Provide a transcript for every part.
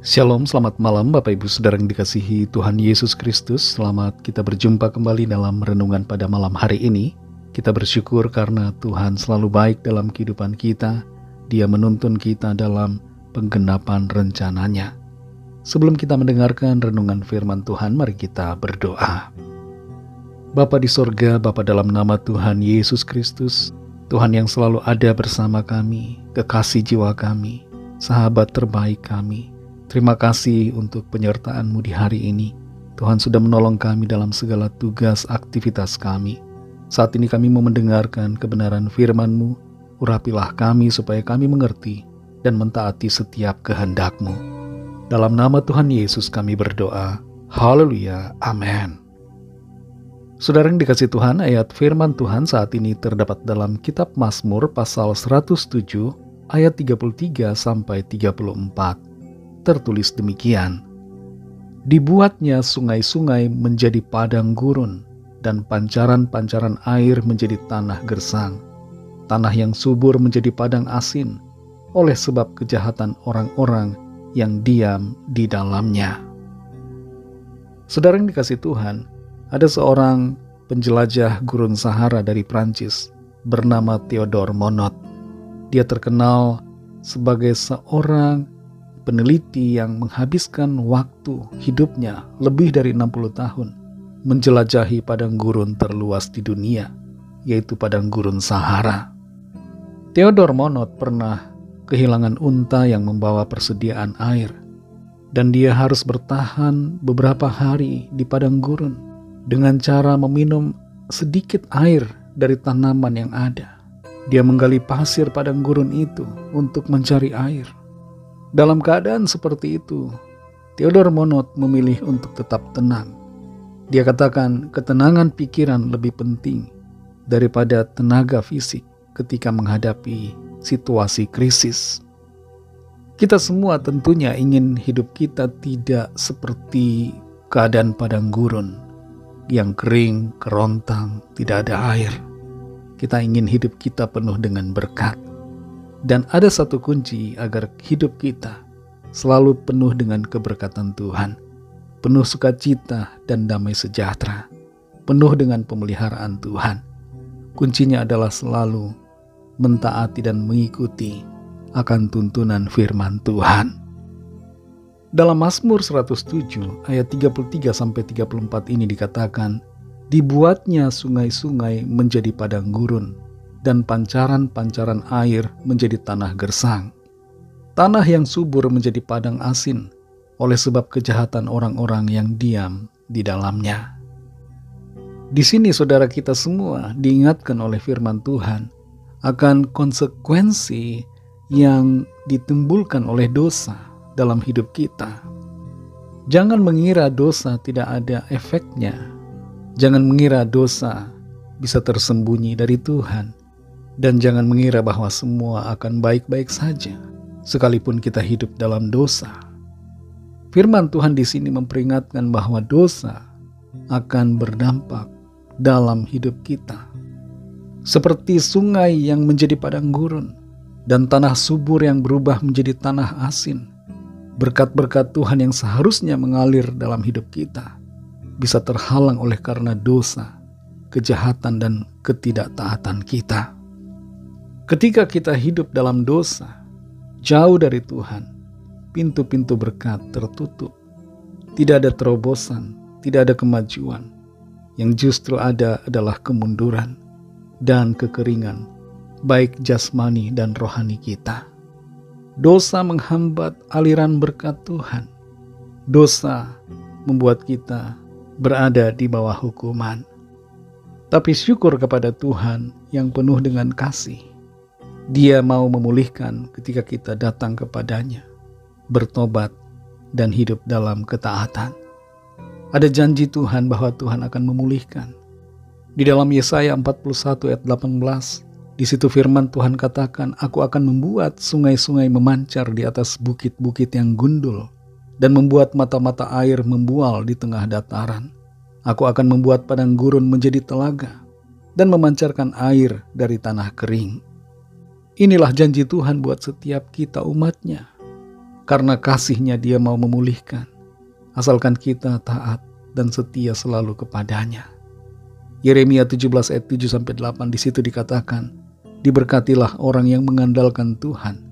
Shalom, selamat malam Bapak Ibu Saudara yang dikasihi Tuhan Yesus Kristus. Selamat kita berjumpa kembali dalam renungan pada malam hari ini. Kita bersyukur karena Tuhan selalu baik dalam kehidupan kita. Dia menuntun kita dalam penggenapan rencananya. Sebelum kita mendengarkan renungan firman Tuhan, mari kita berdoa. Bapa di sorga, Bapa dalam nama Tuhan Yesus Kristus, Tuhan yang selalu ada bersama kami, kekasih jiwa kami, sahabat terbaik kami. Terima kasih untuk penyertaan-Mu di hari ini. Tuhan sudah menolong kami dalam segala tugas aktivitas kami. Saat ini kami mau mendengarkan kebenaran firman-Mu. Urapilah kami supaya kami mengerti dan mentaati setiap kehendak-Mu. Dalam nama Tuhan Yesus kami berdoa. Haleluya. Amin. Saudara yang dikasihi Tuhan, ayat firman Tuhan saat ini terdapat dalam kitab Mazmur pasal 107 ayat 33 sampai 34. Tertulis demikian, dibuatnya sungai-sungai menjadi padang gurun, dan pancaran-pancaran air menjadi tanah gersang. Tanah yang subur menjadi padang asin, oleh sebab kejahatan orang-orang yang diam di dalamnya. Saudara yang dikasihi Tuhan, ada seorang penjelajah gurun Sahara dari Prancis bernama Theodore Monod. Dia terkenal sebagai seorang peneliti yang menghabiskan waktu hidupnya lebih dari 60 tahun menjelajahi padang gurun terluas di dunia, yaitu padang gurun Sahara. Theodore Monod pernah kehilangan unta yang membawa persediaan air, dan dia harus bertahan beberapa hari di padang gurun dengan cara meminum sedikit air dari tanaman yang ada. Dia menggali pasir padang gurun itu untuk mencari air. Dalam keadaan seperti itu, Theodore Monod memilih untuk tetap tenang. Dia katakan ketenangan pikiran lebih penting daripada tenaga fisik ketika menghadapi situasi krisis. Kita semua tentunya ingin hidup kita tidak seperti keadaan padang gurun yang kering, kerontang, tidak ada air. Kita ingin hidup kita penuh dengan berkat. Dan ada satu kunci agar hidup kita selalu penuh dengan keberkatan Tuhan, penuh sukacita dan damai sejahtera, penuh dengan pemeliharaan Tuhan. Kuncinya adalah selalu mentaati dan mengikuti akan tuntunan firman Tuhan. Dalam Mazmur 107 ayat 33-34 ini dikatakan, dibuatnya sungai-sungai menjadi padang gurun, dan pancaran-pancaran air menjadi tanah gersang. Tanah yang subur menjadi padang asin, oleh sebab kejahatan orang-orang yang diam di dalamnya. Di sini saudara kita semua diingatkan oleh firman Tuhan akan konsekuensi yang ditimbulkan oleh dosa dalam hidup kita. Jangan mengira dosa tidak ada efeknya. Jangan mengira dosa bisa tersembunyi dari Tuhan. Dan jangan mengira bahwa semua akan baik-baik saja, sekalipun kita hidup dalam dosa. Firman Tuhan di sini memperingatkan bahwa dosa akan berdampak dalam hidup kita. Seperti sungai yang menjadi padang gurun, dan tanah subur yang berubah menjadi tanah asin. Berkat-berkat Tuhan yang seharusnya mengalir dalam hidup kita, bisa terhalang oleh karena dosa, kejahatan, dan ketidaktaatan kita. Ketika kita hidup dalam dosa, jauh dari Tuhan, pintu-pintu berkat tertutup. Tidak ada terobosan, tidak ada kemajuan. Yang justru ada adalah kemunduran dan kekeringan, baik jasmani dan rohani kita. Dosa menghambat aliran berkat Tuhan. Dosa membuat kita berada di bawah hukuman. Tapi syukur kepada Tuhan yang penuh dengan kasih. Dia mau memulihkan ketika kita datang kepadanya, bertobat, dan hidup dalam ketaatan. Ada janji Tuhan bahwa Tuhan akan memulihkan. Di dalam Yesaya 41 ayat 18, di situ firman Tuhan katakan, aku akan membuat sungai-sungai memancar di atas bukit-bukit yang gundul, dan membuat mata-mata air membual di tengah dataran. Aku akan membuat padang gurun menjadi telaga, dan memancarkan air dari tanah kering. Inilah janji Tuhan buat setiap kita umatnya. Karena kasih-Nya Dia mau memulihkan, asalkan kita taat dan setia selalu kepadanya. Yeremia 17 ayat 7-8 di situ dikatakan, diberkatilah orang yang mengandalkan Tuhan,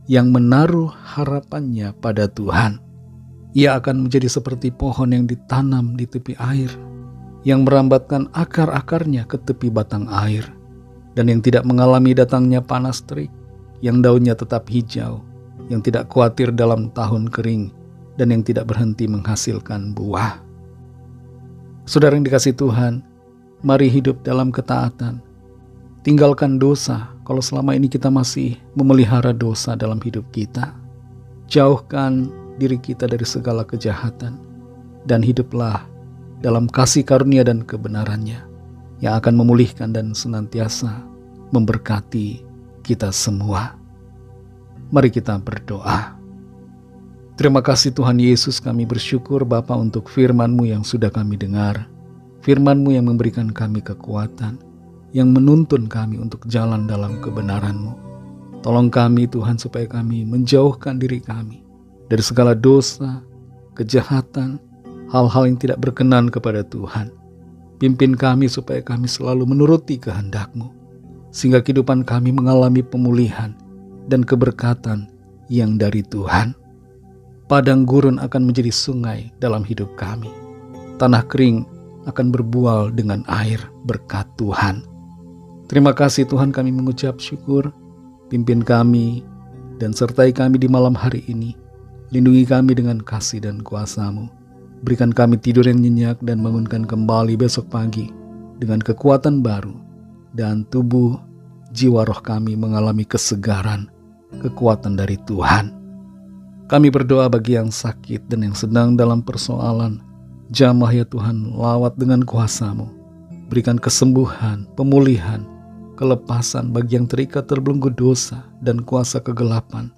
yang menaruh harapannya pada Tuhan. Ia akan menjadi seperti pohon yang ditanam di tepi air, yang merambatkan akar-akarnya ke tepi batang air, dan yang tidak mengalami datangnya panas terik, yang daunnya tetap hijau, yang tidak khawatir dalam tahun kering, dan yang tidak berhenti menghasilkan buah. Saudara yang dikasihi Tuhan, mari hidup dalam ketaatan. Tinggalkan dosa kalau selama ini kita masih memelihara dosa dalam hidup kita. Jauhkan diri kita dari segala kejahatan, dan hiduplah dalam kasih karunia dan kebenarannya yang akan memulihkan dan senantiasa memberkati kita semua. Mari kita berdoa. Terima kasih Tuhan Yesus, kami bersyukur Bapa untuk firman-Mu yang sudah kami dengar. Firman-Mu yang memberikan kami kekuatan, yang menuntun kami untuk jalan dalam kebenaran-Mu. Tolong kami Tuhan supaya kami menjauhkan diri kami dari segala dosa, kejahatan, hal-hal yang tidak berkenan kepada Tuhan. Pimpin kami supaya kami selalu menuruti kehendak-Mu, sehingga kehidupan kami mengalami pemulihan dan keberkatan yang dari Tuhan. Padang gurun akan menjadi sungai dalam hidup kami. Tanah kering akan berbual dengan air berkat Tuhan. Terima kasih Tuhan, kami mengucap syukur. Pimpin kami dan sertai kami di malam hari ini. Lindungi kami dengan kasih dan kuasa-Mu. Berikan kami tidur yang nyenyak dan bangunkan kembali besok pagi dengan kekuatan baru, dan tubuh, jiwa, roh kami mengalami kesegaran, kekuatan dari Tuhan. Kami berdoa bagi yang sakit dan yang sedang dalam persoalan. Jamah ya Tuhan, lawat dengan kuasa-Mu. Berikan kesembuhan, pemulihan, kelepasan bagi yang terikat terbelenggu dosa dan kuasa kegelapan.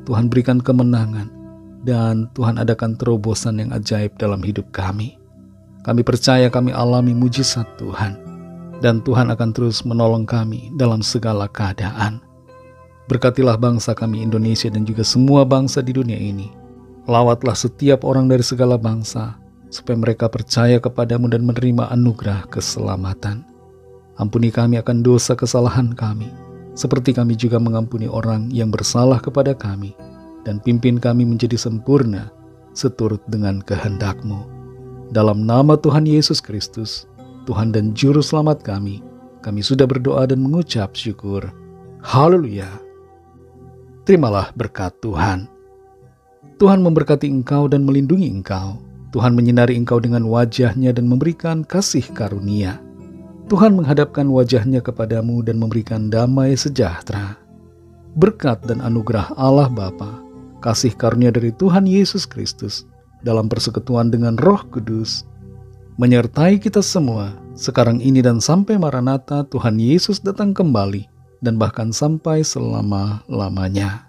Tuhan berikan kemenangan, dan Tuhan adakan terobosan yang ajaib dalam hidup kami. Kami percaya kami alami mujizat Tuhan, dan Tuhan akan terus menolong kami dalam segala keadaan. Berkatilah bangsa kami Indonesia dan juga semua bangsa di dunia ini. Lawatlah setiap orang dari segala bangsa, supaya mereka percaya kepadamu dan menerima anugerah keselamatan. Ampuni kami akan dosa kesalahan kami, seperti kami juga mengampuni orang yang bersalah kepada kami, dan pimpin kami menjadi sempurna seturut dengan kehendak-Mu. Dalam nama Tuhan Yesus Kristus, Tuhan dan Juru Selamat kami sudah berdoa dan mengucap syukur. Haleluya. Terimalah berkat Tuhan. Tuhan memberkati engkau dan melindungi engkau. Tuhan menyinari engkau dengan wajah-Nya dan memberikan kasih karunia. Tuhan menghadapkan wajah-Nya kepadamu dan memberikan damai sejahtera. Berkat dan anugerah Allah Bapa, kasih karunia dari Tuhan Yesus Kristus, dalam persekutuan dengan Roh Kudus, menyertai kita semua, sekarang ini dan sampai Maranatha Tuhan Yesus datang kembali, dan bahkan sampai selama-lamanya.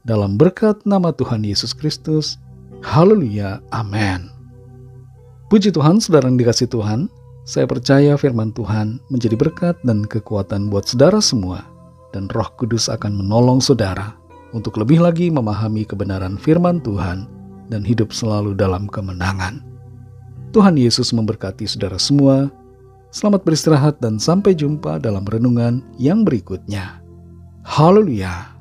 Dalam berkat nama Tuhan Yesus Kristus, haleluya, amin. Puji Tuhan, saudara yang dikasihi Tuhan, saya percaya firman Tuhan menjadi berkat dan kekuatan buat saudara semua, dan Roh Kudus akan menolong saudara untuk lebih lagi memahami kebenaran firman Tuhan dan hidup selalu dalam kemenangan. Tuhan Yesus memberkati saudara semua. Selamat beristirahat dan sampai jumpa dalam renungan yang berikutnya. Haleluya.